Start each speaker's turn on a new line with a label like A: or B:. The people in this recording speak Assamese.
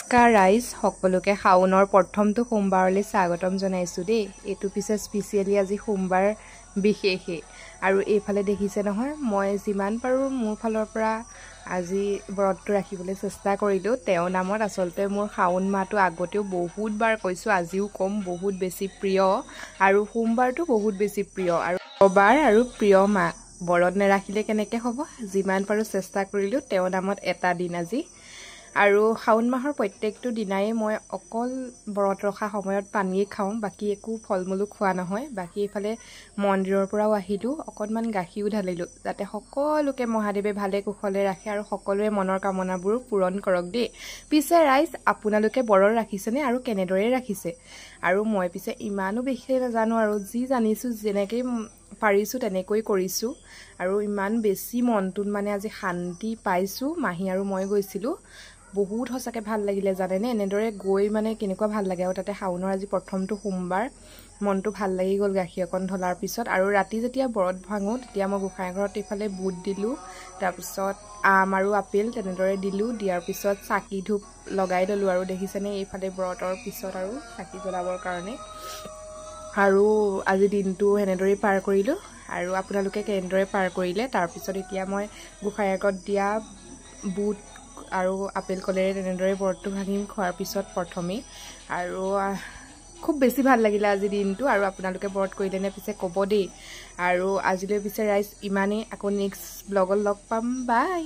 A: নমস্কাৰ ৰাইজ সকলোকে শাওনৰ প্ৰথমটো সোমবাৰলৈ স্বাগতম জনাইছোঁ দেই। এইটো পিছে স্পেচিয়েলি আজি সোমবাৰ বিশেষে আৰু এইফালে দেখিছে নহয়, মই যিমান পাৰোঁ মোৰ ফালৰ পৰা আজি ব্ৰতটো ৰাখিবলৈ চেষ্টা কৰিলোঁ। তেওঁৰ নামত আচলতে মোৰ শাওন মাহটো আগতেও বহুত বাৰ কৈছোঁ, আজিও ক'ম, বহুত বেছি প্ৰিয় আৰু সোমবাৰটো বহুত বেছি প্ৰিয় আৰু বাৰ আৰু প্ৰিয় মাহ। ব্ৰত নেৰাখিলে কেনেকৈ হ'ব, যিমান পাৰোঁ চেষ্টা কৰিলোঁ তেওঁৰ নামত এটা দিন আজি। আৰু শাওন মাহৰ প্ৰত্যেকটো দিনাই মই অকল ব্ৰত ৰখা সময়ত পানীয়ে খাওঁ, বাকী একো ফল মূলো খোৱা নহয়। বাকী এইফালে মন্দিৰৰ পৰাও আহিলোঁ, অকণমান গাখীৰো ঢালিলোঁ, যাতে সকলোকে মহাদেৱে ভালে কুশলে ৰাখে আৰু সকলোৰে মনৰ কামনাবোৰো পূৰণ কৰক দেই। পিছে ৰাইজ, আপোনালোকে ব্ৰত ৰাখিছেনে আৰু কেনেদৰে ৰাখিছে? আৰু মই পিছে ইমানো বেছি নাজানো, আৰু যি জানিছোঁ যেনেকৈ পাৰিছোঁ তেনেকৈ কৰিছোঁ। আৰু ইমান বেছি মনটোত মানে আজি শান্তি পাইছোঁ। মাহী আৰু মই গৈছিলোঁ, বহুত সঁচাকৈ ভাল লাগিলে জানেনে। এনেদৰে গৈ মানে কেনেকুৱা ভাল লাগে, আৰু তাতে শাওনৰ আজি প্ৰথমটো সোমবাৰ, মনটো ভাল লাগি গ'ল গাখীৰ অকণ ঢলাৰ পিছত। আৰু ৰাতি যেতিয়া ব্ৰত ভাঙোঁ তেতিয়া মই গোঁসাই ঘৰত এইফালে বুট দিলোঁ, তাৰপিছত আম আৰু আপেল তেনেদৰে দিলোঁ। দিয়াৰ পিছত চাকি ধূপ লগাই ল'লোঁ, আৰু দেখিছেনে এইফালে ব্ৰতৰ পিছত আৰু চাকি জ্বলাবৰ কাৰণে। আৰু আজি দিনটো সেনেদৰেই পাৰ কৰিলোঁ। আৰু আপোনালোকে কেনেদৰে পাৰ কৰিলে? তাৰপিছত এতিয়া মই গোঁসাই আগত দিয়া বুট আৰু আপেল কলেৰে তেনেদৰে ব্ৰতটো ভাঙিম খোৱাৰ পিছত প্ৰথমেই। আৰু খুব বেছি ভাল লাগিলে আজি দিনটো। আৰু আপোনালোকে ব্ৰত কৰিলেনে পিছে ক'ব দেই। আৰু আজিলৈ পিছে ৰাইজ ইমানেই, আকৌ নেক্সট ব্লগত লগ পাম, বাই।